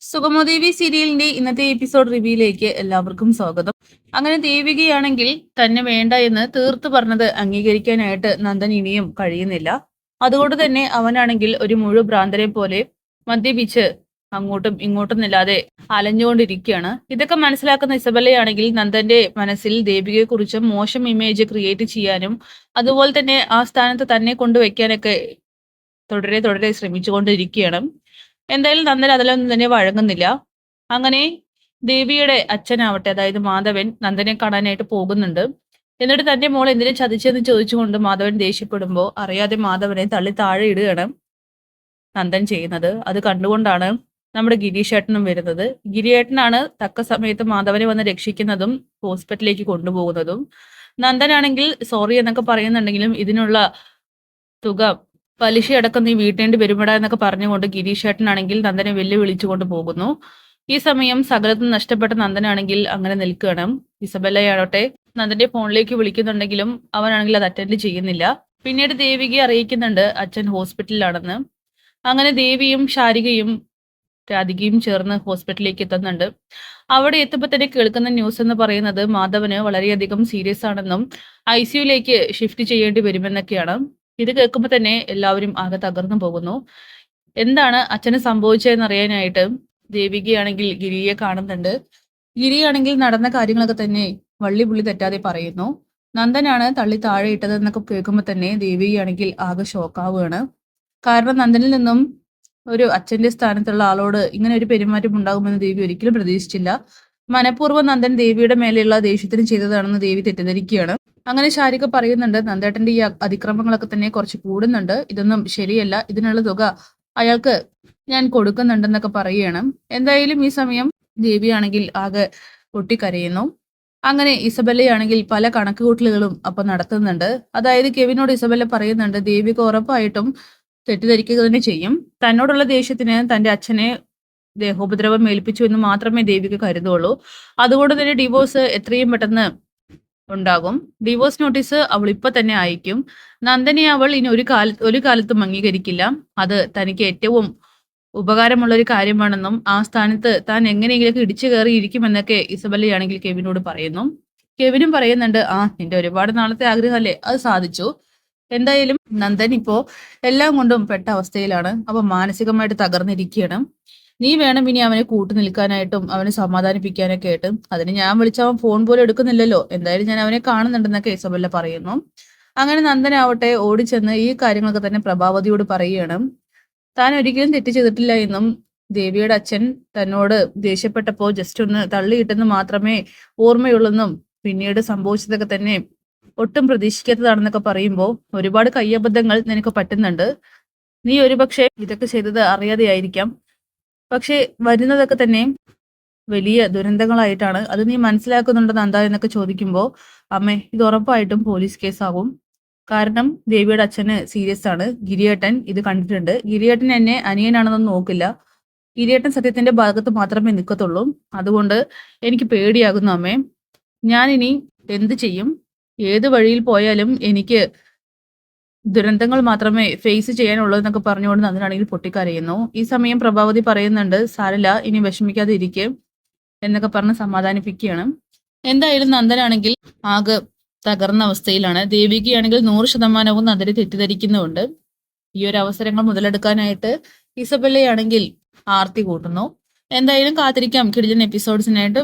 സുഗമോദേവി സീരിയലിന്റെ ഇന്നത്തെ എപ്പിസോഡ് റിവ്യൂയിലേക്ക് എല്ലാവർക്കും സ്വാഗതം. അങ്ങനെ ദേവികയാണെങ്കിൽ തന്നെ വേണ്ട എന്ന് തീർത്ത് പറഞ്ഞത് അംഗീകരിക്കാനായിട്ട് നന്ദൻ ഇനിയും കഴിയുന്നില്ല. അതുകൊണ്ട് തന്നെ അവനാണെങ്കിൽ ഒരു ഭ്രാന്തരെ പോലെ മദ്യപിച്ച് അങ്ങോട്ടും ഇങ്ങോട്ടും ഇല്ലാതെ അലഞ്ഞുകൊണ്ടിരിക്കുകയാണ്. ഇതൊക്കെ മനസ്സിലാക്കുന്ന ഇസബല്ലയാണെങ്കിൽ നന്ദന്റെ മനസ്സിൽ ദേവികയെ കുറിച്ച് മോശം ഇമേജ് ക്രിയേറ്റ് ചെയ്യാനും അതുപോലെ തന്നെ ആ സ്ഥാനത്ത് തന്നെ കൊണ്ടുവയ്ക്കാനൊക്കെ തുടരെ തുടരെ ശ്രമിച്ചുകൊണ്ടിരിക്കുകയാണ്. എന്തായാലും നന്ദൻ അതിലൊന്നും തന്നെ വഴങ്ങുന്നില്ല. അങ്ങനെ ദേവിയുടെ അച്ഛനാവട്ടെ, അതായത് മാധവൻ, നന്ദനെ കാണാനായിട്ട് പോകുന്നുണ്ട്. എന്നിട്ട് തന്റെ മോൾ എന്തിനെ ചതിച്ചെന്ന് ചോദിച്ചുകൊണ്ട് മാധവൻ ദേഷ്യപ്പെടുമ്പോൾ അറിയാതെ മാധവനെ തള്ളി താഴെ ഇടുകയാണ് നന്ദൻ ചെയ്യുന്നത്. അത് കണ്ടുകൊണ്ടാണ് നമ്മുടെ ഗിരീഷേട്ടനും വരുന്നത്. ഗിരിയേട്ടനാണ് തക്ക സമയത്ത് മാധവനെ വന്ന് രക്ഷിക്കുന്നതും ഹോസ്പിറ്റലിലേക്ക് കൊണ്ടുപോകുന്നതും. നന്ദനാണെങ്കിൽ സോറി എന്നൊക്കെ പറയുന്നുണ്ടെങ്കിലും ഇതിനുള്ള തുക പലിശയടക്കം നീ വീട്ടേണ്ടി വരുമെടാ എന്നൊക്കെ പറഞ്ഞുകൊണ്ട് ഗിരീഷേട്ടനാണെങ്കിൽ നന്ദനെ വെല്ലുവിളിച്ചുകൊണ്ട് പോകുന്നു. ഈ സമയം സകലത്തും നഷ്ടപ്പെട്ട നന്ദനാണെങ്കിൽ അങ്ങനെ നിൽക്കുകയാണ്. ഇസബല്ലയാണോട്ടെ നന്ദന്റെ ഫോണിലേക്ക് വിളിക്കുന്നുണ്ടെങ്കിലും അവനാണെങ്കിൽ അത് അറ്റൻഡ് ചെയ്യുന്നില്ല. പിന്നീട് ദേവികയെ അറിയിക്കുന്നുണ്ട് അച്ഛൻ ഹോസ്പിറ്റലിലാണെന്ന്. അങ്ങനെ ദേവിയും ശാരികയും രാധികയും ചേർന്ന് ഹോസ്പിറ്റലിലേക്ക് എത്തുന്നുണ്ട്. അവിടെ എത്തുമ്പോൾ തന്നെ കേൾക്കുന്ന ന്യൂസ് എന്ന് പറയുന്നത് മാധവന് വളരെയധികം സീരിയസ് ആണെന്നും ICUലേക്ക് ഷിഫ്റ്റ് ചെയ്യേണ്ടി വരുമെന്നൊക്കെയാണ്. ഇത് കേൾക്കുമ്പോൾ തന്നെ എല്ലാവരും ആകെ തകർന്നു പോകുന്നു. എന്താണ് അച്ഛന് സംഭവിച്ചതെന്ന് അറിയാനായിട്ട് ദേവികയാണെങ്കിൽ ഗിരിയെ കാണുന്നുണ്ട്. ഗിരിയാണെങ്കിൽ നടന്ന കാര്യങ്ങളൊക്കെ തന്നെ വള്ളി പുള്ളി തെറ്റാതെ പറയുന്നു. നന്ദനാണ് തള്ളി താഴെ ഇട്ടത് എന്നൊക്കെ കേൾക്കുമ്പോൾ തന്നെ ദേവികയാണെങ്കിൽ ആകെ ഷോക്കാവുകയാണ്. കാരണം നന്ദനിൽ നിന്നും ഒരു അച്ഛന്റെ സ്ഥാനത്തുള്ള ആളോട് ഇങ്ങനെ ഒരു പെരുമാറ്റം ഉണ്ടാകുമെന്ന് ദേവി ഒരിക്കലും പ്രതീക്ഷിച്ചില്ല. മനഃപൂർവ്വം നന്ദൻ ദേവിയുടെ മേലെയുള്ള ദേഷ്യത്തിന് ചെയ്തതാണെന്ന് ദേവി തെറ്റിദ്ധരിക്കുകയാണ്. അങ്ങനെ ശാരിക പറയുന്നുണ്ട് നന്ദേട്ടന്റെ ഈ അതിക്രമങ്ങളൊക്കെ തന്നെ കുറച്ച് കൂടുന്നുണ്ട്, ഇതൊന്നും ശരിയല്ല, ഇതിനുള്ള തുക അയാൾക്ക് ഞാൻ കൊടുക്കുന്നുണ്ടെന്നൊക്കെ പറയുകയാണ്. എന്തായാലും ഈ സമയം ദേവിയാണെങ്കിൽ ആകെ പൊട്ടിക്കരയുന്നു. അങ്ങനെ ഇസബല്ലയാണെങ്കിൽ പല കണക്കുകൂട്ടലുകളും അപ്പൊ നടത്തുന്നുണ്ട്. അതായത് കെവിനോട് ഇസബല്ല പറയുന്നുണ്ട് ദേവിക ഉറപ്പായിട്ടും തെറ്റിദ്ധരിക്കുക തന്നെ ചെയ്യും. തന്നോടുള്ള ദേഷ്യത്തിന് തന്റെ അച്ഛനെ ദേഹോപദ്രവം ഏൽപ്പിച്ചു എന്ന് മാത്രമേ ദേവിക കരുതുള്ളൂ. അതുകൊണ്ട് തന്നെ ഡിവോഴ്സ് എത്രയും പെട്ടെന്ന് ഉണ്ടാകും. ഡിവോഴ്സ് നോട്ടീസ് അവൾ ഇപ്പൊ തന്നെ അയക്കും. നന്ദനെ അവൾ ഇനി ഒരു കാലത്തും അംഗീകരിക്കില്ല. അത് തനിക്ക് ഏറ്റവും ഉപകാരമുള്ള ഒരു കാര്യമാണെന്നും ആ സ്ഥാനത്ത് താൻ എങ്ങനെയെങ്കിലൊക്കെ ഇടിച്ചു കയറി ഇരിക്കുമെന്നൊക്കെ ഇസബല്ലയാണെങ്കിൽ കെവിനോട് പറയുന്നു. കെവിനും പറയുന്നുണ്ട് നിന്റെ ഒരുപാട് നാളത്തെ ആഗ്രഹമല്ലേ, അത് സാധിച്ചു. എന്തായാലും നന്ദൻ ഇപ്പോ എല്ലാം കൊണ്ടും പെട്ട അവസ്ഥയിലാണ്. അപ്പൊ മാനസികമായിട്ട് തകർന്നിരിക്കുകയാണ്. നീ വേണം ഇനി അവനെ കൂട്ടു നിൽക്കാനായിട്ടും അവനെ സമാധാനിപ്പിക്കാനൊക്കെ ആയിട്ട്. അതിന് ഞാൻ വിളിച്ചവൻ ഫോൺ പോലും എടുക്കുന്നില്ലല്ലോ. എന്തായാലും ഞാൻ അവനെ കാണുന്നുണ്ടെന്നൊക്കെ ഇസബല്ല പറയുന്നു. അങ്ങനെ നന്ദനാവട്ടെ ഓടിച്ചെന്ന് ഈ കാര്യങ്ങളൊക്കെ തന്നെ പ്രഭാവതിയോട് പറയുകയാണ്. താൻ ഒരിക്കലും തെറ്റ് ചെയ്തിട്ടില്ല എന്നും ദേവിയുടെ അച്ഛൻ തന്നോട് ദേഷ്യപ്പെട്ടപ്പോ ജസ്റ്റ് ഒന്ന് തള്ളിയിട്ടെന്ന് മാത്രമേ ഓർമ്മയുള്ളെന്നും പിന്നീട് സംഭവിച്ചതൊക്കെ തന്നെ ഒട്ടും പ്രതീക്ഷിക്കാത്തതാണെന്നൊക്കെ പറയുമ്പോൾ ഒരുപാട് കയ്യബദ്ധങ്ങൾ നിനക്ക് പറ്റുന്നുണ്ട്. നീ ഒരുപക്ഷെ ഇതൊക്കെ ചെയ്തത് അറിയാതെ ആയിരിക്കാം. പക്ഷെ വരുന്നതൊക്കെ തന്നെ വലിയ ദുരന്തങ്ങളായിട്ടാണ്. അത് നീ മനസ്സിലാക്കുന്നുണ്ടോ നന്ദ എന്നൊക്കെ ചോദിക്കുമ്പോൾ അമ്മേ ഇത് ഉറപ്പായിട്ടും പോലീസ് കേസാകും. കാരണം ദേവിയുടെ അച്ഛന് സീരിയസ് ആണ്. ഗിരിയേട്ടൻ ഇത് കണ്ടിട്ടുണ്ട്. ഗിരിയേട്ടൻ എന്നെ അനിയനാണെന്നൊന്നും നോക്കില്ല. ഗിരിയേട്ടൻ സത്യത്തിന്റെ ഭാഗത്ത് മാത്രമേ നിൽക്കത്തുള്ളൂ. അതുകൊണ്ട് എനിക്ക് പേടിയാകുന്നു അമ്മേ. ഞാൻ ഇനി എന്ത് ചെയ്യും? ഏത് വഴിയിൽ പോയാലും എനിക്ക് ദുരന്തങ്ങൾ മാത്രമേ ഫേസ് ചെയ്യാനുള്ളൂ എന്നൊക്കെ പറഞ്ഞുകൊണ്ട് നന്ദനാണെങ്കിൽ പൊട്ടിക്കരയുന്നു. ഈ സമയം പ്രഭാവതി പറയുന്നുണ്ട് സാരല്ല, ഇനി വിഷമിക്കാതെ ഇരിക്കും എന്നൊക്കെ പറഞ്ഞ് സമാധാനിപ്പിക്കുകയാണ്. എന്തായാലും നന്ദനാണെങ്കിൽ ആകെ തകർന്ന അവസ്ഥയിലാണ്. ദേവികയാണെങ്കിൽ 100% നന്ദനെ തെറ്റിദ്ധരിക്കുന്നുണ്ട്. ഈ ഒരു അവസരങ്ങൾ മുതലെടുക്കാനായിട്ട് ഇസബല്ലയാണെങ്കിൽ ആർത്തി കൂട്ടുന്നു. എന്തായാലും കാത്തിരിക്കാം കിടിലൻ എപ്പിസോഡ്സിനായിട്ട്.